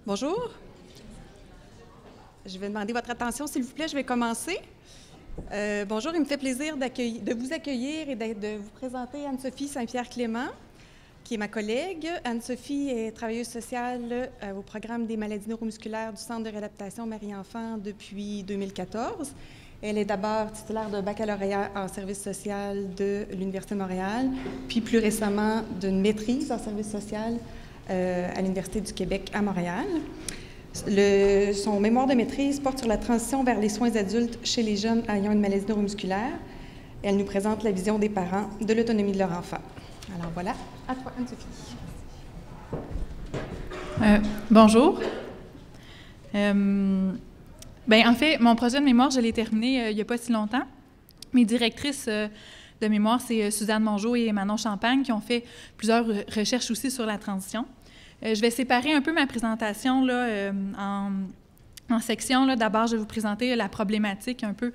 Bonjour. Je vais demander votre attention, s'il vous plaît. Je vais commencer. Bonjour, il me fait plaisir de vous accueillir et de vous présenter Anne-Sophie Saint-Pierre-Clément, qui est ma collègue. Anne-Sophie est travailleuse sociale au programme des maladies neuromusculaires du Centre de réadaptation Marie-Enfant depuis 2014. Elle est d'abord titulaire d'un baccalauréat en service social de l'Université de Montréal, puis plus récemment d'une maîtrise en service social à l'Université du Québec à Montréal. Son mémoire de maîtrise porte sur la transition vers les soins adultes chez les jeunes ayant une maladie neuromusculaire. Elle nous présente la vision des parents de l'autonomie de leur enfant. Alors voilà, à toi, Anne-Sophie. Bonjour. En fait, mon projet de mémoire, je l'ai terminé il n'y a pas si longtemps. Mes directrices de mémoire, c'est Suzanne Mongeau et Manon Champagne, qui ont fait plusieurs recherches aussi sur la transition. Je vais séparer un peu ma présentation là, en sections. D'abord, je vais vous présenter la problématique un peu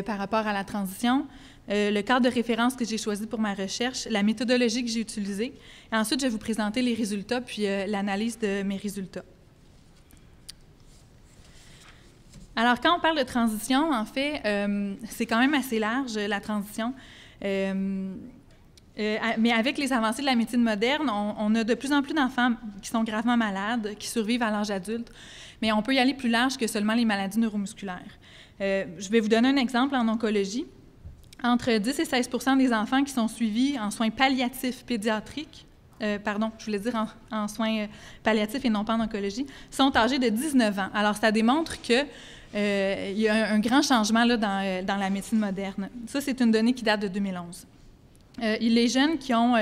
par rapport à la transition, le cadre de référence que j'ai choisi pour ma recherche, la méthodologie que j'ai utilisée. Et ensuite, je vais vous présenter les résultats puis l'analyse de mes résultats. Alors, quand on parle de transition, en fait, c'est quand même assez large, la transition. Mais avec les avancées de la médecine moderne, on a de plus en plus d'enfants qui sont gravement malades, qui survivent à l'âge adulte, mais on peut y aller plus large que seulement les maladies neuromusculaires. Je vais vous donner un exemple en oncologie. Entre 10 et 16 % des enfants qui sont suivis en soins palliatifs pédiatriques, je voulais dire en soins palliatifs et non pas en oncologie, sont âgés de 19 ans. Alors, ça démontre que il y a un grand changement là, dans la médecine moderne. Ça, c'est une donnée qui date de 2011. Les jeunes qui ont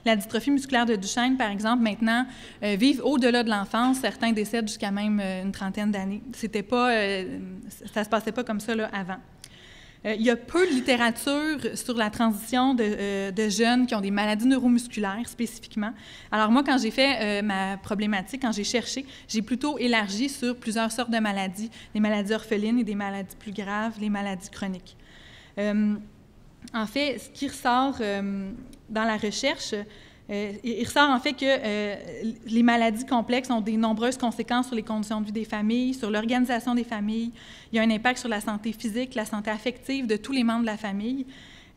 la dystrophie musculaire de Duchenne, par exemple, maintenant, vivent au-delà de l'enfance. Certains décèdent jusqu'à même une trentaine d'années. C'était pas, ça se passait pas comme ça là, avant. Il y a peu de littérature sur la transition de jeunes qui ont des maladies neuromusculaires spécifiquement. Alors moi, quand j'ai fait ma problématique, quand j'ai cherché, j'ai plutôt élargi sur plusieurs sortes de maladies, les maladies orphelines et des maladies plus graves, les maladies chroniques. En fait, ce qui ressort dans la recherche, il ressort en fait que les maladies complexes ont de nombreuses conséquences sur les conditions de vie des familles, sur l'organisation des familles. Il y a un impact sur la santé physique, la santé affective de tous les membres de la famille.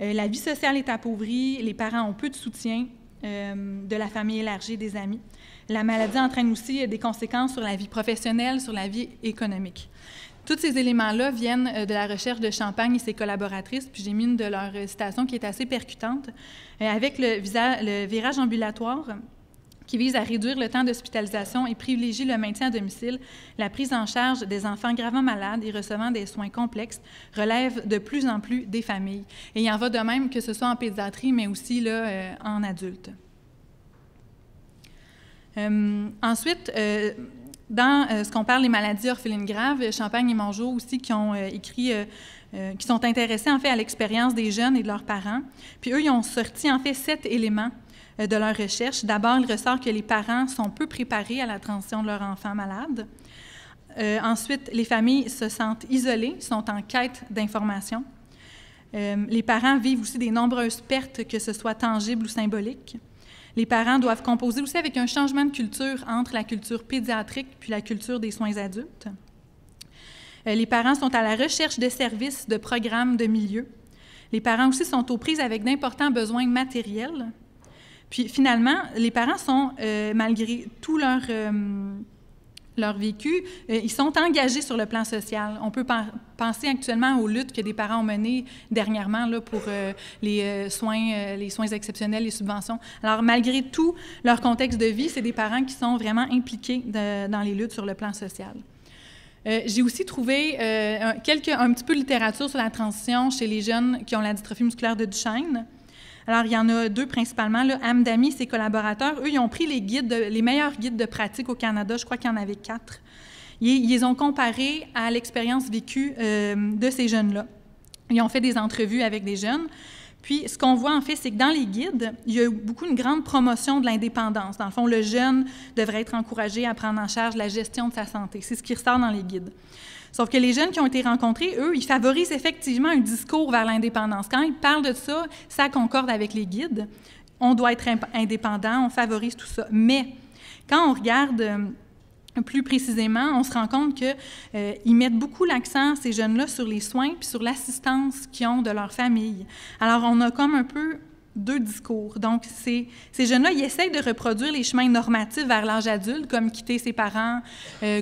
La vie sociale est appauvrie, les parents ont peu de soutien de la famille élargie, des amis. La maladie entraîne aussi des conséquences sur la vie professionnelle, sur la vie économique. Tous ces éléments-là viennent de la recherche de Champagne et ses collaboratrices, puis j'ai mis une de leurs citations qui est assez percutante, avec le virage ambulatoire qui vise à réduire le temps d'hospitalisation et privilégie le maintien à domicile. La prise en charge des enfants gravement malades et recevant des soins complexes relève de plus en plus des familles. Et il en va de même que ce soit en pédiatrie, mais aussi là, en adulte. Ensuite, dans ce qu'on parle des maladies orphelines graves, Champagne et Mongeau aussi qui ont écrit, qui sont intéressés en fait à l'expérience des jeunes et de leurs parents. Puis eux, ils ont sorti en fait 7 éléments de leur recherche. D'abord, il ressort que les parents sont peu préparés à la transition de leur enfant malade. Ensuite, les familles se sentent isolées, sont en quête d'informations. Les parents vivent aussi des nombreuses pertes, que ce soit tangibles ou symboliques. Les parents doivent composer aussi avec un changement de culture entre la culture pédiatrique puis la culture des soins adultes. Les parents sont à la recherche de services, de programmes, de milieux. Les parents aussi sont aux prises avec d'importants besoins matériels. Puis finalement, les parents sont, malgré tout leur vécu, ils sont engagés sur le plan social. On peut penser actuellement aux luttes que des parents ont menées dernièrement là, pour les soins exceptionnels, les subventions. Alors, malgré tout leur contexte de vie, c'est des parents qui sont vraiment impliqués dans les luttes sur le plan social. J'ai aussi trouvé un petit peu de littérature sur la transition chez les jeunes qui ont la dystrophie musculaire de Duchenne. Alors, il y en a 2 principalement. Là. Amdami et ses collaborateurs, eux, ils ont pris les meilleurs guides de pratique au Canada. Je crois qu'il y en avait 4. Ils les ont comparés à l'expérience vécue de ces jeunes-là. Ils ont fait des entrevues avec des jeunes. Puis, ce qu'on voit, en fait, c'est que dans les guides, il y a une grande promotion de l'indépendance. Dans le fond, le jeune devrait être encouragé à prendre en charge la gestion de sa santé. C'est ce qui ressort dans les guides. Sauf que les jeunes qui ont été rencontrés, eux, ils favorisent effectivement un discours vers l'indépendance. Quand ils parlent de ça, ça concorde avec les guides. On doit être indépendant, on favorise tout ça. Mais quand on regarde Plus précisément, on se rend compte qu'ils mettent beaucoup l'accent, ces jeunes-là, sur les soins puis sur l'assistance qu'ils ont de leur famille. Alors, on a comme un peu deux discours. Donc, ces jeunes-là, ils essayent de reproduire les chemins normatifs vers l'âge adulte, comme quitter ses parents,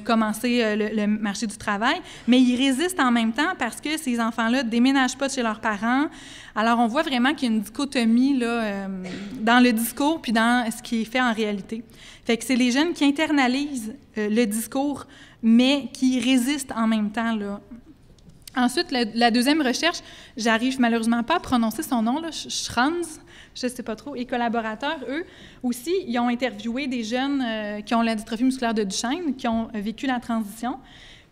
commencer le marché du travail, mais ils résistent en même temps parce que ces enfants-là ne déménagent pas chez leurs parents. Alors, on voit vraiment qu'il y a une dichotomie là, dans le discours puis dans ce qui est fait en réalité. Fait que c'est les jeunes qui internalisent le discours, mais qui résistent en même temps, là. Ensuite, la deuxième recherche, j'arrive malheureusement pas à prononcer son nom, là, Schranz, je ne sais pas trop, et collaborateurs, eux aussi, ils ont interviewé des jeunes qui ont la dystrophie musculaire de Duchenne, qui ont vécu la transition.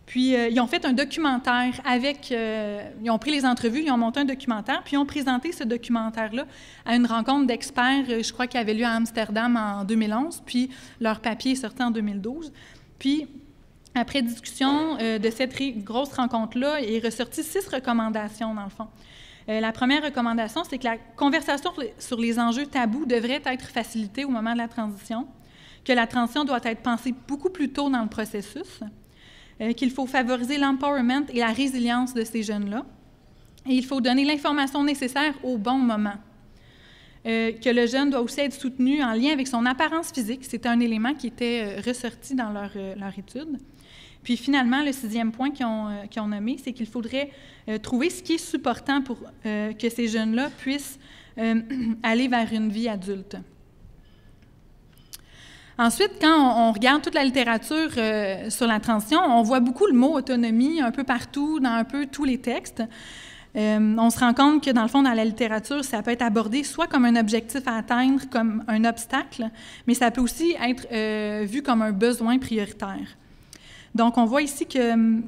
Puis, ils ont fait un documentaire avec... ils ont pris les entrevues, ils ont monté un documentaire, puis ils ont présenté ce documentaire-là à une rencontre d'experts, je crois, qui avait lieu à Amsterdam en 2011, puis leur papier est sorti en 2012. Puis, après discussion de cette grosse rencontre-là, il est ressorti 6 recommandations, dans le fond. La première recommandation, c'est que la conversation sur les enjeux tabous devrait être facilitée au moment de la transition, que la transition doit être pensée beaucoup plus tôt dans le processus, qu'il faut favoriser l'empowerment et la résilience de ces jeunes-là, et il faut donner l'information nécessaire au bon moment. Que le jeune doit aussi être soutenu en lien avec son apparence physique. C'était un élément qui était ressorti dans leur étude. Puis finalement, le 6e point qu'ils ont nommé, c'est qu'il faudrait trouver ce qui est supportant pour que ces jeunes-là puissent aller vers une vie adulte. Ensuite, quand on regarde toute la littérature sur la transition, on voit beaucoup le mot « autonomie » un peu partout, dans un peu tous les textes. On se rend compte que, dans le fond, dans la littérature, ça peut être abordé soit comme un objectif à atteindre, comme un obstacle, mais ça peut aussi être vu comme un besoin prioritaire. Donc, on voit ici que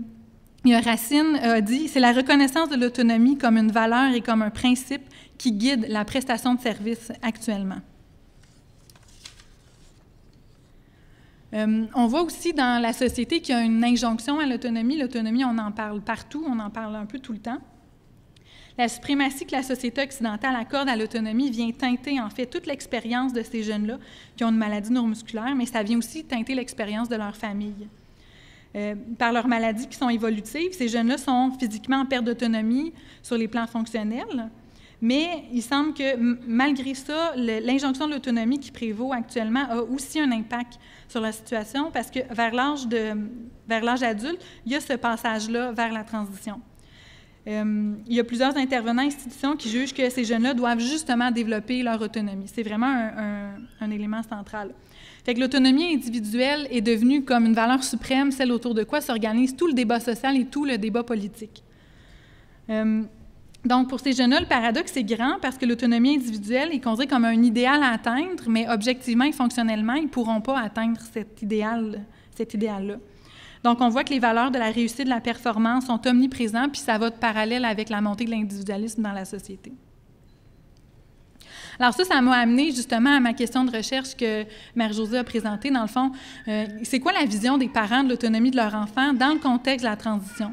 Racine a dit « C'est la reconnaissance de l'autonomie comme une valeur et comme un principe qui guide la prestation de service actuellement. » On voit aussi dans la société qu'il y a une injonction à l'autonomie. L'autonomie, on en parle partout, on en parle un peu tout le temps. La suprématie que la société occidentale accorde à l'autonomie vient teinter, en fait, toute l'expérience de ces jeunes-là qui ont une maladie neuromusculaire, mais ça vient aussi teinter l'expérience de leur famille. Par leurs maladies qui sont évolutives, ces jeunes-là sont physiquement en perte d'autonomie sur les plans fonctionnels, mais il semble que, malgré ça, l'injonction de l'autonomie qui prévaut actuellement a aussi un impact sur la situation parce que vers l'âge adulte, il y a ce passage-là vers la transition. Il y a plusieurs intervenants, institutions qui jugent que ces jeunes-là doivent justement développer leur autonomie. C'est vraiment un élément central. Fait que l'autonomie individuelle est devenue comme une valeur suprême, celle autour de quoi s'organise tout le débat social et tout le débat politique. Donc, pour ces jeunes-là, le paradoxe est grand parce que l'autonomie individuelle est considérée comme un idéal à atteindre, mais objectivement et fonctionnellement, ils ne pourront pas atteindre cet idéal-là. Donc, on voit que les valeurs de la réussite, de la performance sont omniprésentes, puis ça va de parallèle avec la montée de l'individualisme dans la société. Alors ça m'a amené justement à ma question de recherche que Marie-Josée a présentée. Dans le fond, c'est quoi la vision des parents de l'autonomie de leur enfant dans le contexte de la transition?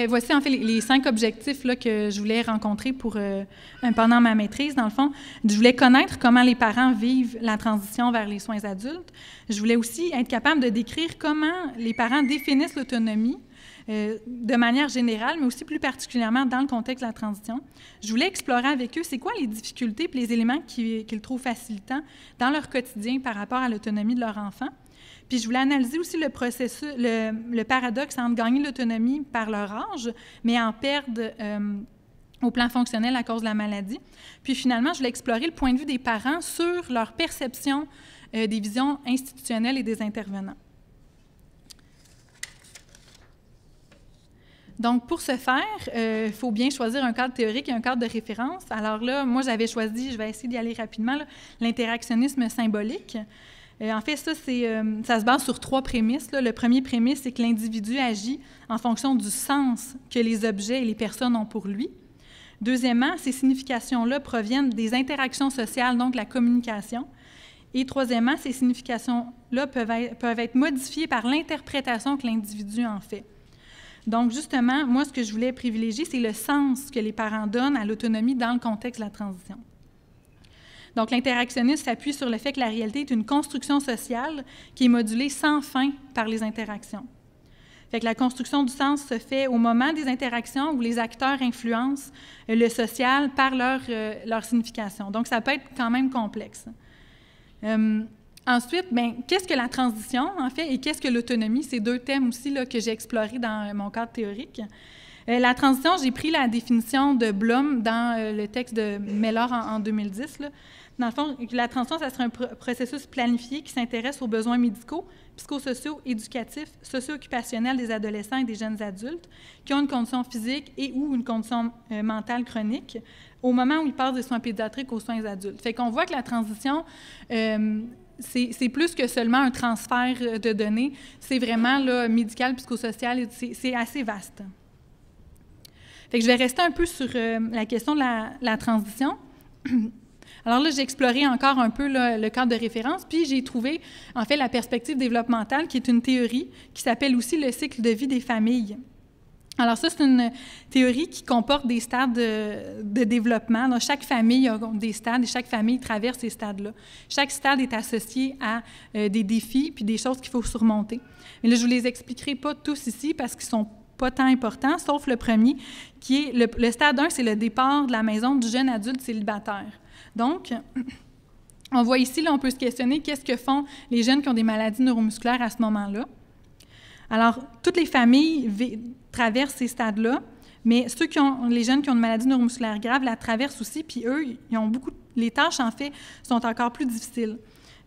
Voici en fait les 5 objectifs là, que je voulais rencontrer pendant ma maîtrise. Dans le fond, je voulais connaître comment les parents vivent la transition vers les soins adultes. Je voulais aussi être capable de décrire comment les parents définissent l'autonomie de manière générale, mais aussi plus particulièrement dans le contexte de la transition. Je voulais explorer avec eux c'est quoi les difficultés et les éléments qu'ils trouvent facilitants dans leur quotidien par rapport à l'autonomie de leur enfant. Puis je voulais analyser aussi le processus, le paradoxe entre gagner l'autonomie par leur âge, mais en perdre au plan fonctionnel à cause de la maladie. Puis finalement, je voulais explorer le point de vue des parents sur leur perception des visions institutionnelles et des intervenants. Donc, pour ce faire, il faut bien choisir un cadre théorique et un cadre de référence. Alors là, moi, j'avais choisi, je vais essayer d'y aller rapidement, l'interactionnisme symbolique. En fait, ça se base sur 3 prémices. Là. Le premier prémisse, c'est que l'individu agit en fonction du sens que les objets et les personnes ont pour lui. Deuxièmement, ces significations-là proviennent des interactions sociales, donc la communication. Et troisièmement, ces significations-là peuvent être modifiées par l'interprétation que l'individu en fait. Donc, justement, moi, ce que je voulais privilégier, c'est le sens que les parents donnent à l'autonomie dans le contexte de la transition. Donc, l'interactionniste s'appuie sur le fait que la réalité est une construction sociale qui est modulée sans fin par les interactions. Fait que la construction du sens se fait au moment des interactions où les acteurs influencent le social par leur signification. Donc, ça peut être quand même complexe. Ensuite, qu'est-ce que la transition, en fait, et qu'est-ce que l'autonomie? C'est deux thèmes aussi là, que j'ai explorés dans mon cadre théorique. La transition, j'ai pris la définition de Blum dans le texte de Mellor en 2010. Là. Dans le fond, la transition, ça serait un processus planifié qui s'intéresse aux besoins médicaux, psychosociaux, éducatifs, socio-occupationnels des adolescents et des jeunes adultes qui ont une condition physique et ou une condition mentale chronique au moment où ils passent des soins pédiatriques aux soins adultes. Fait qu'on voit que la transition, c'est plus que seulement un transfert de données. C'est vraiment là, médical, psychosocial, c'est assez vaste. Fait que je vais rester un peu sur la question de la transition. Alors là, j'ai exploré encore un peu là, le cadre de référence, puis j'ai trouvé, en fait, la perspective développementale, qui est une théorie qui s'appelle aussi le cycle de vie des familles. Alors ça, c'est une théorie qui comporte des stades de développement. Donc, chaque famille a des stades et chaque famille traverse ces stades-là. Chaque stade est associé à des défis puis des choses qu'il faut surmonter. Mais là, je ne vous les expliquerai pas tous ici parce qu'ils sont pas tant importants, sauf le premier, qui est le stade 1, c'est le départ de la maison du jeune adulte célibataire. Donc, on voit ici, là, on peut se questionner qu'est-ce que font les jeunes qui ont des maladies neuromusculaires à ce moment-là. Alors, toutes les familles traversent ces stades-là, mais les jeunes qui ont une maladie neuromusculaire grave la traversent aussi, puis eux, les tâches, en fait, sont encore plus difficiles.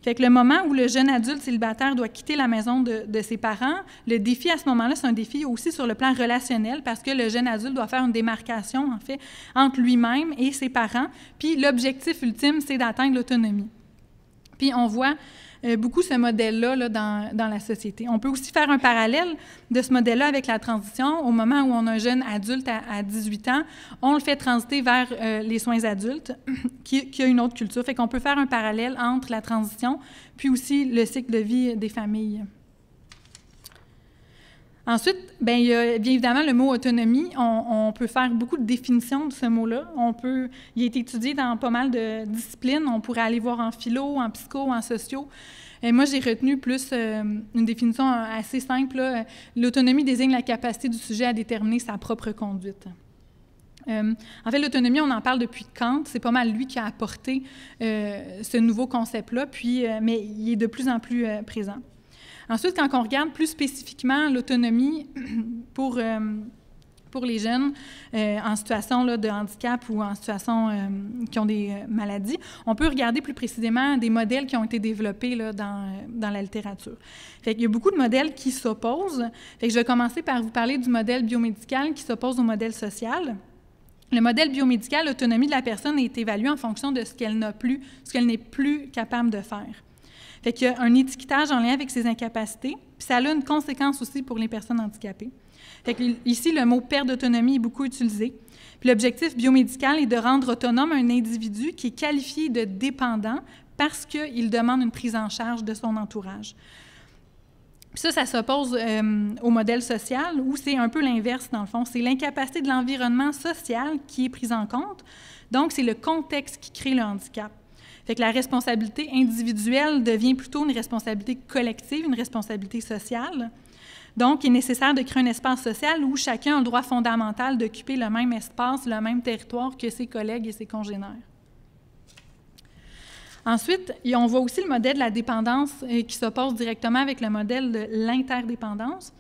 Fait que le moment où le jeune adulte célibataire doit quitter la maison de ses parents, le défi à ce moment-là, c'est un défi aussi sur le plan relationnel parce que le jeune adulte doit faire une démarcation, en fait, entre lui-même et ses parents. Puis l'objectif ultime, c'est d'atteindre l'autonomie. Puis on voit beaucoup ce modèle-là là, dans la société. On peut aussi faire un parallèle de ce modèle-là avec la transition. Au moment où on a un jeune adulte à 18 ans, on le fait transiter vers les soins adultes, qui a une autre culture. Fait qu'on peut faire un parallèle entre la transition puis aussi le cycle de vie des familles. Ensuite, il y a bien évidemment le mot « autonomie ». On peut faire beaucoup de définitions de ce mot-là. Il a été étudié dans pas mal de disciplines. On pourrait aller voir en philo, en psycho, en socio. Et moi, j'ai retenu plus une définition assez simple. L'autonomie désigne la capacité du sujet à déterminer sa propre conduite. En fait, l'autonomie, on en parle depuis Kant. C'est pas mal lui qui a apporté ce nouveau concept-là, mais il est de plus en plus présent. Ensuite, quand on regarde plus spécifiquement l'autonomie pour les jeunes en situation là, de handicap ou en situation qui ont des maladies, on peut regarder plus précisément des modèles qui ont été développés là, dans la littérature. Fait qu'il y a beaucoup de modèles qui s'opposent. Fait que je vais commencer par vous parler du modèle biomédical qui s'oppose au modèle social. Le modèle biomédical, l'autonomie de la personne est évaluée en fonction de ce qu'elle n'est plus capable de faire. Fait qu'il y a un étiquetage en lien avec ses incapacités, puis ça a une conséquence aussi pour les personnes handicapées. Fait que ici, le mot « perte d'autonomie » est beaucoup utilisé. Puis l'objectif biomédical est de rendre autonome un individu qui est qualifié de dépendant parce qu'il demande une prise en charge de son entourage. Puis ça s'oppose au modèle social où c'est un peu l'inverse, dans le fond. C'est l'incapacité de l'environnement social qui est prise en compte. Donc, c'est le contexte qui crée le handicap. Fait que la responsabilité individuelle devient plutôt une responsabilité collective, une responsabilité sociale. Donc, il est nécessaire de créer un espace social où chacun a le droit fondamental d'occuper le même espace, le même territoire que ses collègues et ses congénères. Ensuite, on voit aussi le modèle de la dépendance qui s'oppose directement avec le modèle de l'interdépendance.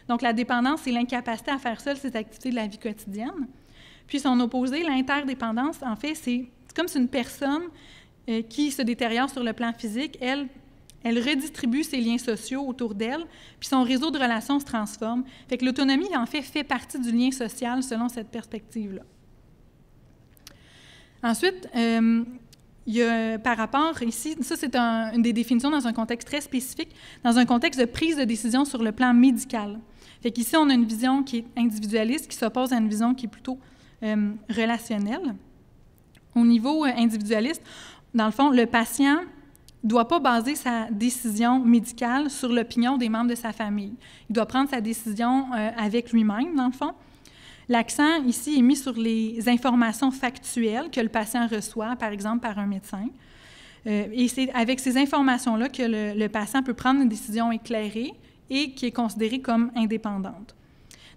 Donc, la dépendance, c'est l'incapacité à faire seule ses activités de la vie quotidienne. Puis, son opposé, l'interdépendance, en fait, c'est comme si une personne qui se détériore sur le plan physique, elle redistribue ses liens sociaux autour d'elle, puis son réseau de relations se transforme. Fait que l'autonomie, en fait partie du lien social selon cette perspective-là. Ensuite, il y a par rapport ici, ça c'est une des définitions dans un contexte très spécifique, dans un contexte de prise de décision sur le plan médical. Fait qu'ici, on a une vision qui est individualiste, qui s'oppose à une vision qui est plutôt relationnelle. Au niveau individualiste, dans le fond, le patient ne doit pas baser sa décision médicale sur l'opinion des membres de sa famille. Il doit prendre sa décision avec lui-même, dans le fond. L'accent ici est mis sur les informations factuelles que le patient reçoit, par exemple, par un médecin. Et c'est avec ces informations-là que le patient peut prendre une décision éclairée et qui est considérée comme indépendante.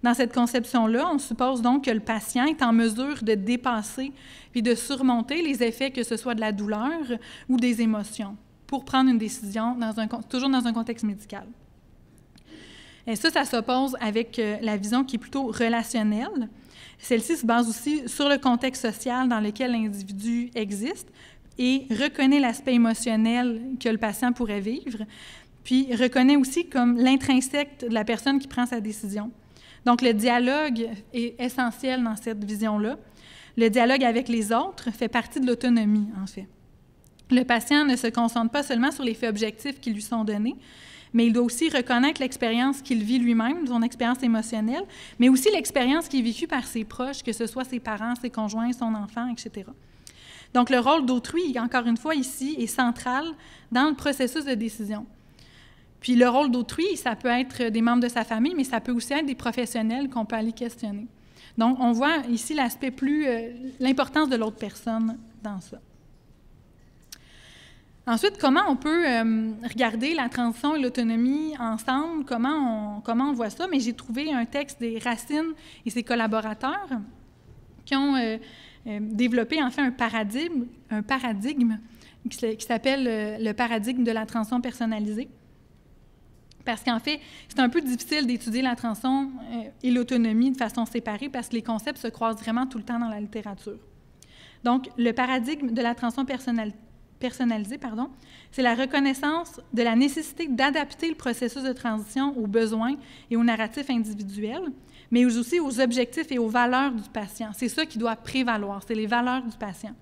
Dans cette conception-là, on suppose donc que le patient est en mesure de dépasser puis de surmonter les effets, que ce soit de la douleur ou des émotions, pour prendre une décision toujours dans un contexte médical. Et ça s'oppose avec la vision qui est plutôt relationnelle. Celle-ci se base aussi sur le contexte social dans lequel l'individu existe et reconnaît l'aspect émotionnel que le patient pourrait vivre, puis reconnaît aussi comme l'intrinsèque de la personne qui prend sa décision. Donc, le dialogue est essentiel dans cette vision-là. Le dialogue avec les autres fait partie de l'autonomie, en fait. Le patient ne se concentre pas seulement sur les faits objectifs qui lui sont donnés, mais il doit aussi reconnaître l'expérience qu'il vit lui-même, son expérience émotionnelle, mais aussi l'expérience qui est vécue par ses proches, que ce soit ses parents, ses conjoints, son enfant, etc. Donc, le rôle d'autrui, encore une fois, ici, est central dans le processus de décision. Puis le rôle d'autrui, ça peut être des membres de sa famille, mais ça peut aussi être des professionnels qu'on peut aller questionner. Donc, on voit ici l'aspect l'importance de l'autre personne dans ça. Ensuite, comment on peut regarder la transition et l'autonomie ensemble? Comment on voit ça? Mais j'ai trouvé un texte des Racine et ses collaborateurs qui ont développé en fait un paradigme qui s'appelle le paradigme de la transition personnalisée. Parce qu'en fait, c'est un peu difficile d'étudier la transition et l'autonomie de façon séparée parce que les concepts se croisent vraiment tout le temps dans la littérature. Donc, le paradigme de la transition personnalisée, c'est la reconnaissance de la nécessité d'adapter le processus de transition aux besoins et aux narratifs individuels, mais aussi aux objectifs et aux valeurs du patient. C'est ça qui doit prévaloir, c'est les valeurs du patient.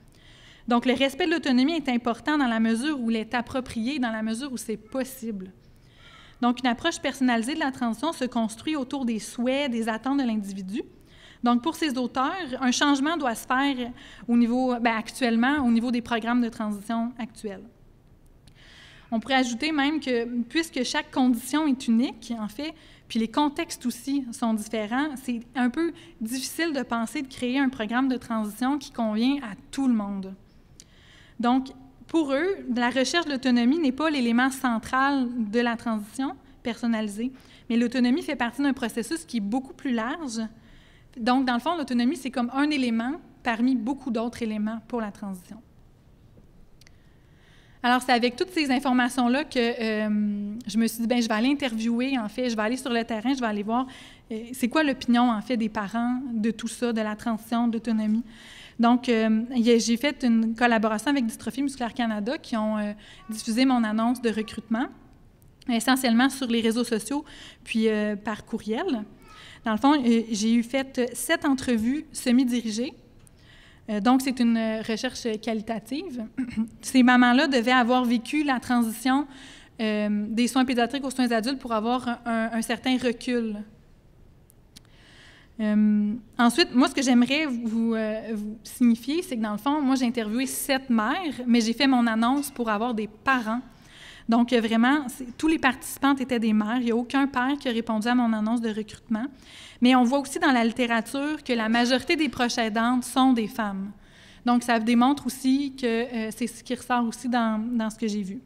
Donc, le respect de l'autonomie est important dans la mesure où il est approprié, dans la mesure où c'est possible. Donc, une approche personnalisée de la transition se construit autour des souhaits, des attentes de l'individu. Donc, pour ces auteurs, un changement doit se faire actuellement au niveau des programmes de transition actuels. On pourrait ajouter même que, puisque chaque condition est unique, en fait, puis les contextes aussi sont différents, c'est un peu difficile de penser de créer un programme de transition qui convient à tout le monde. Donc, pour eux, la recherche de l'autonomie n'est pas l'élément central de la transition personnalisée, mais l'autonomie fait partie d'un processus qui est beaucoup plus large. Donc, dans le fond, l'autonomie, c'est comme un élément parmi beaucoup d'autres éléments pour la transition. Alors, c'est avec toutes ces informations-là que je me suis dit, je vais aller interviewer, en fait, je vais aller sur le terrain, je vais aller voir c'est quoi l'opinion, en fait, des parents de tout ça, de la transition, de l'autonomie. Donc, j'ai fait une collaboration avec Dystrophie musculaire Canada qui ont diffusé mon annonce de recrutement, essentiellement sur les réseaux sociaux, puis par courriel. Dans le fond, j'ai fait 7 entrevues semi-dirigées. Donc, c'est une recherche qualitative. Ces mamans-là devaient avoir vécu la transition des soins pédiatriques aux soins adultes pour avoir un certain recul. Ensuite, moi, ce que j'aimerais vous signifier, c'est que dans le fond, moi, j'ai interviewé 7 mères, mais j'ai fait mon annonce pour avoir des parents. Donc, vraiment, tous les participantes étaient des mères. Il n'y a aucun père qui a répondu à mon annonce de recrutement. Mais on voit aussi dans la littérature que la majorité des proches aidantes sont des femmes. Donc, ça démontre aussi que c'est ce qui ressort aussi dans ce que j'ai vu.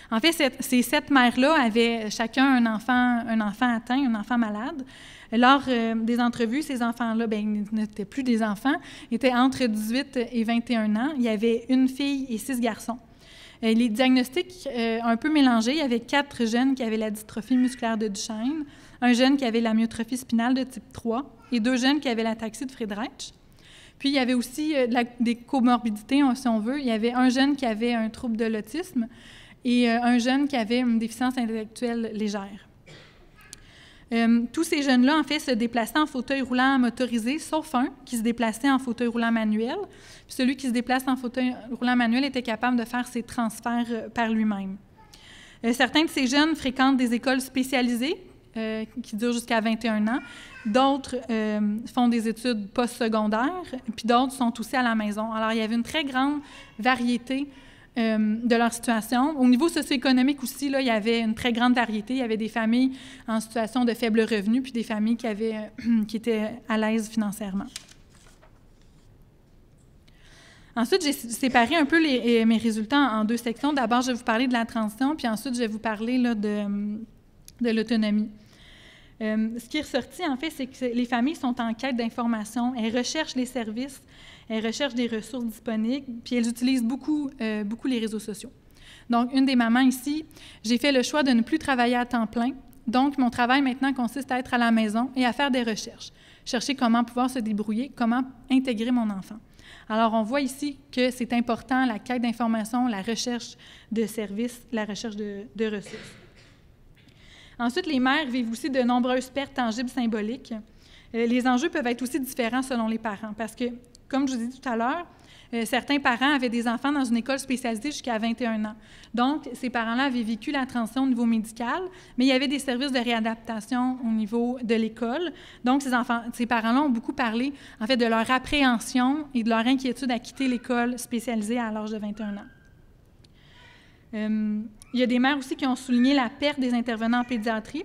En fait, ces 7 mères-là avaient chacun un enfant atteint, un enfant malade. Lors des entrevues, ces enfants-là, ils n'étaient plus des enfants, ils étaient entre 18 et 21 ans. Il y avait une fille et 6 garçons. Les diagnostics un peu mélangés, il y avait 4 jeunes qui avaient la dystrophie musculaire de Duchenne, un jeune qui avait la myotrophie spinale de type 3 et 2 jeunes qui avaient l'ataxie de Friedreich. Puis, il y avait aussi des comorbidités, si on veut. Il y avait un jeune qui avait un trouble de l'autisme et un jeune qui avait une déficience intellectuelle légère. Tous ces jeunes-là, en fait, se déplaçaient en fauteuil roulant motorisé, sauf un qui se déplaçait en fauteuil roulant manuel. Puis celui qui se déplace en fauteuil roulant manuel était capable de faire ses transferts par lui-même. Certains de ces jeunes fréquentent des écoles spécialisées qui durent jusqu'à 21 ans. D'autres font des études postsecondaires, puis d'autres sont aussi à la maison. Alors, il y avait une très grande variété de leur situation. Au niveau socio-économique aussi, là, il y avait une très grande variété. Il y avait des familles en situation de faible revenu, puis des familles qui étaient à l'aise financièrement. Ensuite, j'ai séparé un peu mes résultats en 2 sections. D'abord, je vais vous parler de la transition, puis ensuite, je vais vous parler là, de l'autonomie. Ce qui est ressorti, en fait, c'est que les familles sont en quête d'informations. Elles recherchent les services, elles recherchent des ressources disponibles, puis elles utilisent beaucoup les réseaux sociaux. Donc, une des mamans ici, j'ai fait le choix de ne plus travailler à temps plein. Donc, mon travail maintenant consiste à être à la maison et à faire des recherches. Chercher comment pouvoir se débrouiller, comment intégrer mon enfant. Alors, on voit ici que c'est important, la quête d'information, la recherche de services, la recherche de ressources. Ensuite, les mères vivent aussi de nombreuses pertes tangibles symboliques. Les enjeux peuvent être aussi différents selon les parents parce que, comme je vous ai dit tout à l'heure, certains parents avaient des enfants dans une école spécialisée jusqu'à 21 ans. Donc, ces parents-là avaient vécu la transition au niveau médical, mais il y avait des services de réadaptation au niveau de l'école. Donc, ces parents-là ont beaucoup parlé, en fait, de leur appréhension et de leur inquiétude à quitter l'école spécialisée à l'âge de 21 ans. Il y a des mères aussi qui ont souligné la perte des intervenants en pédiatrie.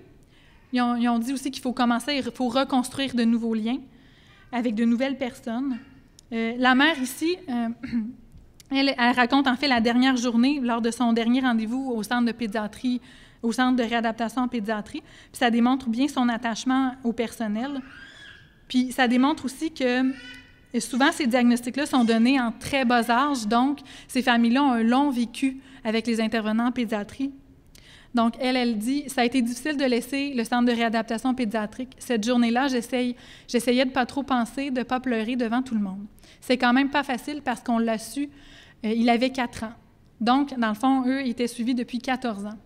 Ils ont dit aussi qu'il faut reconstruire de nouveaux liens avec de nouvelles personnes. La mère ici, elle raconte en fait la dernière journée lors de son dernier rendez-vous au centre de pédiatrie, au centre de réadaptation en pédiatrie. Puis ça démontre bien son attachement au personnel. Puis ça démontre aussi que souvent ces diagnostics-là sont donnés en très bas âge, donc ces familles-là ont un long vécu avec les intervenants en pédiatrie. Donc, elle dit, ça a été difficile de laisser le centre de réadaptation pédiatrique. Cette journée-là, j'essayais de ne pas trop penser, de ne pas pleurer devant tout le monde. C'est quand même pas facile parce qu'on l'a su, il avait 4 ans. Donc, dans le fond, eux, ils étaient suivis depuis 14 ans.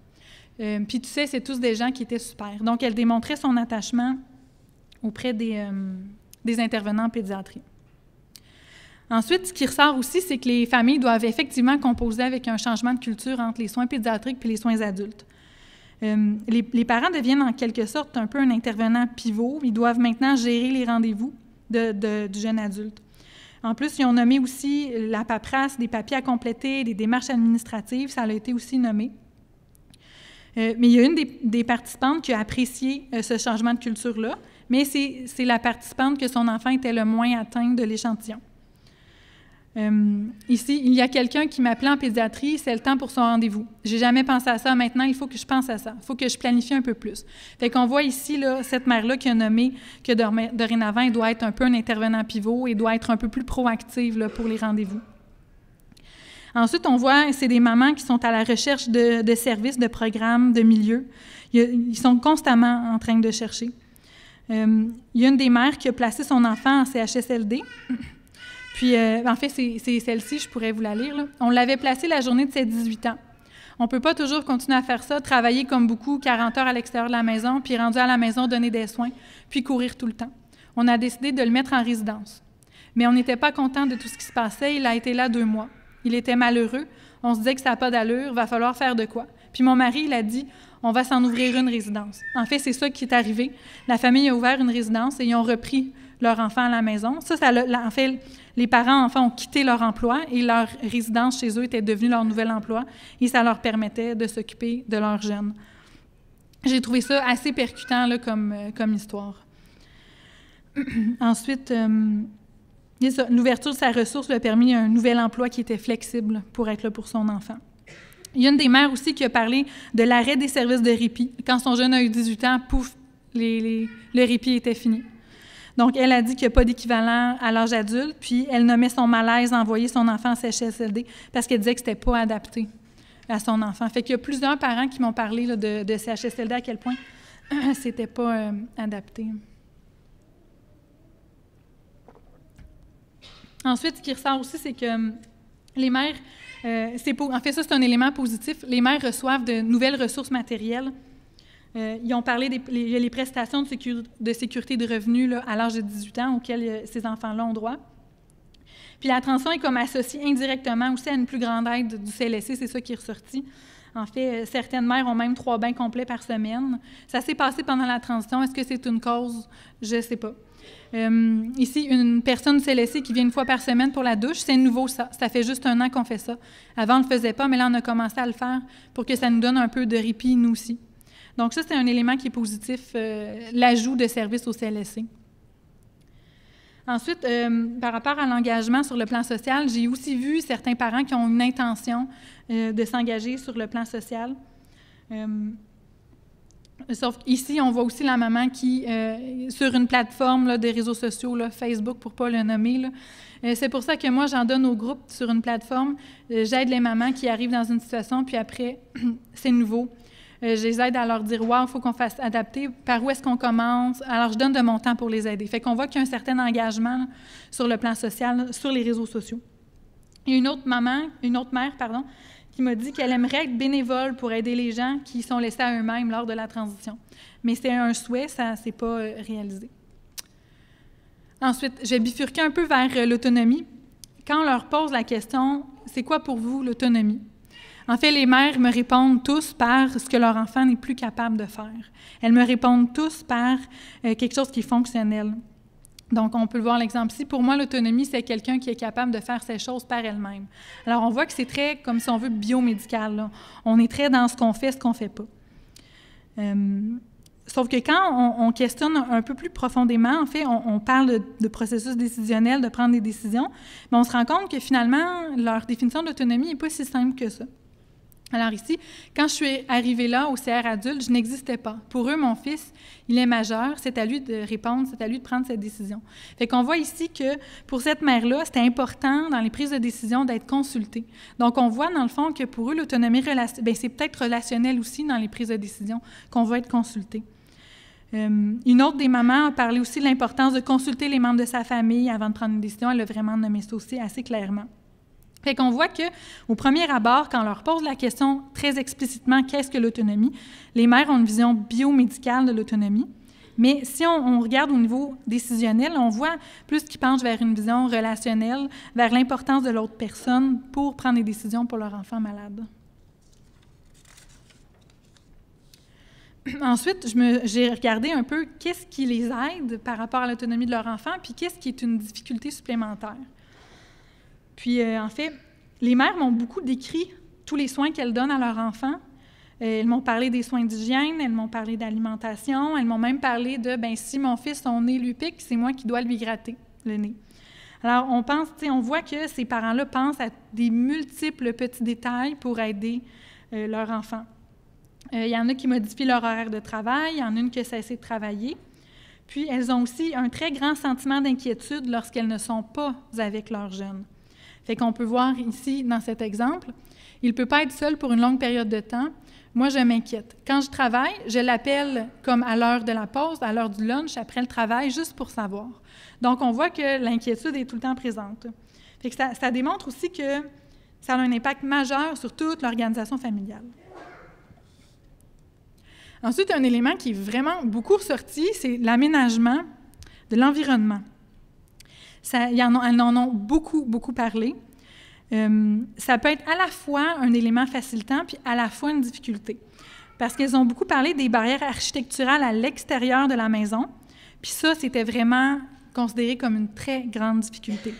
Puis, tu sais, c'est tous des gens qui étaient super. Donc, elle démontrait son attachement auprès des intervenants en pédiatrie. Ensuite, ce qui ressort aussi, c'est que les familles doivent effectivement composer avec un changement de culture entre les soins pédiatriques et les soins adultes. Les parents deviennent en quelque sorte un peu un intervenant pivot. Ils doivent maintenant gérer les rendez-vous du jeune adulte. En plus, ils ont nommé aussi la paperasse, des papiers à compléter, des démarches administratives, ça a été aussi nommé. Mais il y a une des participantes qui a apprécié ce changement de culture-là, mais c'est la participante que son enfant était le moins atteint de l'échantillon. Ici, il y a quelqu'un qui m'appelait en pédiatrie, c'est le temps pour son rendez-vous. J'ai jamais pensé à ça, maintenant il faut que je pense à ça, il faut que je planifie un peu plus. Fait qu'on voit ici, là, cette mère-là qui a nommé que dorénavant, elle doit être un peu un intervenant pivot et doit être un peu plus proactive là, pour les rendez-vous. Ensuite, on voit, c'est des mamans qui sont à la recherche de services, de programmes, de milieux. Ils sont constamment en train de chercher. Il y a une des mères qui a placé son enfant en CHSLD. Puis, en fait, c'est celle-ci, je pourrais vous la lire. Là. On l'avait placée la journée de ses 18 ans. On ne peut pas toujours continuer à faire ça, travailler comme beaucoup, 40 heures à l'extérieur de la maison, puis rendu à la maison, donner des soins, puis courir tout le temps. On a décidé de le mettre en résidence. Mais on n'était pas content de tout ce qui se passait. Il a été là 2 mois. Il était malheureux. On se disait que ça n'a pas d'allure, il va falloir faire de quoi. Puis mon mari, il a dit, on va s'en ouvrir une résidence. En fait, c'est ça qui est arrivé. La famille a ouvert une résidence et ils ont repris leur enfant à la maison. En fait, les parents, enfants, ont quitté leur emploi et leur résidence chez eux était devenue leur nouvel emploi et ça leur permettait de s'occuper de leurs jeunes. J'ai trouvé ça assez percutant là, comme histoire. Ensuite, l'ouverture de sa ressource lui a permis un nouvel emploi qui était flexible pour être là pour son enfant. Il y a une des mères aussi qui a parlé de l'arrêt des services de répit. Quand son jeune a eu 18 ans, pouf, le répit était fini. Donc, elle a dit qu'il n'y a pas d'équivalent à l'âge adulte, puis elle nommait son malaise d'envoyer son enfant en CHSLD parce qu'elle disait que ce n'était pas adapté à son enfant. Fait qu'il y a plusieurs parents qui m'ont parlé là, de CHSLD, à quel point c'était pas adapté. Ensuite, ce qui ressort aussi, c'est que les mères, en fait, ça, c'est un élément positif, les mères reçoivent de nouvelles ressources matérielles. Ils ont parlé les prestations de sécurité de revenus là, à l'âge de 18 ans auxquelles ces enfants-là ont droit. Puis la transition est comme associée indirectement aussi à une plus grande aide du CLSC, c'est ça qui est ressorti. En fait, certaines mères ont même 3 bains complets par semaine. Ça s'est passé pendant la transition. Est-ce que c'est une cause? Je ne sais pas. Ici, une personne du CLSC qui vient 1 fois par semaine pour la douche, c'est nouveau ça. Ça fait juste 1 an qu'on fait ça. Avant, on ne le faisait pas, mais là, on a commencé à le faire pour que ça nous donne un peu de répit, nous aussi. Donc ça, c'est un élément qui est positif, l'ajout de services au CLSC. Ensuite, par rapport à l'engagement sur le plan social, j'ai aussi vu certains parents qui ont une intention de s'engager sur le plan social. Sauf qu'ici, on voit aussi la maman qui, sur une plateforme là, des réseaux sociaux, là, Facebook pour ne pas le nommer, là, c'est pour ça que moi, j'en donne au groupe sur une plateforme. J'aide les mamans qui arrivent dans une situation, puis après, c'est nouveau. Je les aide à leur dire « Wow, il faut qu'on fasse adapter. Par où est-ce qu'on commence? » Alors, je donne de mon temps pour les aider. Fait qu'on voit qu'il y a un certain engagement là, sur le plan social, sur les réseaux sociaux. Il y a une autre mère, qui m'a dit qu'elle aimerait être bénévole pour aider les gens qui sont laissés à eux-mêmes lors de la transition. Mais c'est un souhait, ça ne s'est pas réalisé. Ensuite, j'ai bifurqué un peu vers l'autonomie. Quand on leur pose la question « C'est quoi pour vous l'autonomie? » En fait, les mères me répondent tous par ce que leur enfant n'est plus capable de faire. Elles me répondent tous par quelque chose qui est fonctionnel. Donc, on peut le voir l'exemple ici. Pour moi, l'autonomie, c'est quelqu'un qui est capable de faire ses choses par elle-même. Alors, on voit que c'est très, comme si on veut, biomédical, là. On est très dans ce qu'on fait pas. Sauf que quand on questionne un peu plus profondément, en fait, on parle de processus décisionnel, de prendre des décisions, mais on se rend compte que finalement, leur définition d'autonomie n'est pas si simple que ça. Alors ici, quand je suis arrivée là, au CR adulte, je n'existais pas. Pour eux, mon fils, il est majeur, c'est à lui de répondre, c'est à lui de prendre cette décision. Fait qu'on voit ici que pour cette mère-là, c'était important dans les prises de décision d'être consultée. Donc, on voit dans le fond que pour eux, l'autonomie, c'est peut-être relationnel aussi dans les prises de décision qu'on va être consulté. Une autre des mamans a parlé aussi de l'importance de consulter les membres de sa famille avant de prendre une décision. Elle a vraiment nommé ça aussi assez clairement. Fait qu'on voit qu'au premier abord, quand on leur pose la question très explicitement « Qu'est-ce que l'autonomie? » les mères ont une vision biomédicale de l'autonomie. Mais si on regarde au niveau décisionnel, on voit plus qu'ils penchent vers une vision relationnelle, vers l'importance de l'autre personne pour prendre des décisions pour leur enfant malade. Ensuite, j'ai regardé un peu qu'est-ce qui les aide par rapport à l'autonomie de leur enfant, puis qu'est-ce qui est une difficulté supplémentaire. Puis, en fait, les mères m'ont beaucoup décrit tous les soins qu'elles donnent à leur enfant. Elles m'ont parlé des soins d'hygiène, elles m'ont parlé d'alimentation, elles m'ont même parlé de, si mon fils, son nez lui pique, c'est moi qui dois lui gratter le nez. Alors, on voit que ces parents-là pensent à des multiples petits détails pour aider leur enfant. Il y en a qui modifient leur horaire de travail, il y en a une qui a cessé de travailler. Puis, elles ont aussi un très grand sentiment d'inquiétude lorsqu'elles ne sont pas avec leurs jeunes. Fait qu'on peut voir ici, dans cet exemple, il ne peut pas être seul pour une longue période de temps. Moi, je m'inquiète. Quand je travaille, je l'appelle comme à l'heure de la pause, à l'heure du lunch, après le travail, juste pour savoir. Donc, on voit que l'inquiétude est tout le temps présente. Fait que ça démontre aussi que ça a un impact majeur sur toute l'organisation familiale. Ensuite, un élément qui est vraiment beaucoup ressorti, c'est l'aménagement de l'environnement. Elles en ont beaucoup parlé. Ça peut être à la fois un élément facilitant puis à la fois une difficulté. Parce qu'elles ont beaucoup parlé des barrières architecturales à l'extérieur de la maison. Puis ça, c'était vraiment considéré comme une très grande difficulté.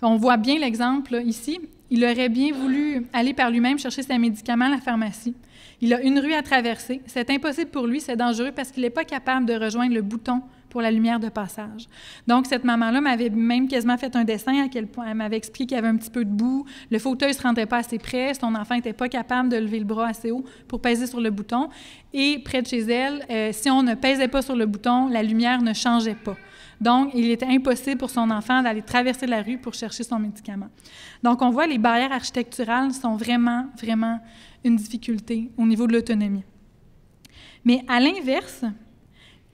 On voit bien l'exemple là, ici. Il aurait bien voulu aller par lui-même chercher ses médicaments à la pharmacie. Il a une rue à traverser. C'est impossible pour lui, c'est dangereux parce qu'il n'est pas capable de rejoindre le bouton pour la lumière de passage. Donc, cette maman-là m'avait même quasiment fait un dessin à quel point elle m'avait expliqué qu'il y avait un petit peu de boue, le fauteuil ne se rendait pas assez près, son enfant n'était pas capable de lever le bras assez haut pour peser sur le bouton. Et près de chez elle, si on ne pesait pas sur le bouton, la lumière ne changeait pas. Donc, il était impossible pour son enfant d'aller traverser la rue pour chercher son médicament. Donc, on voit les barrières architecturales sont vraiment, vraiment une difficulté au niveau de l'autonomie. Mais à l'inverse,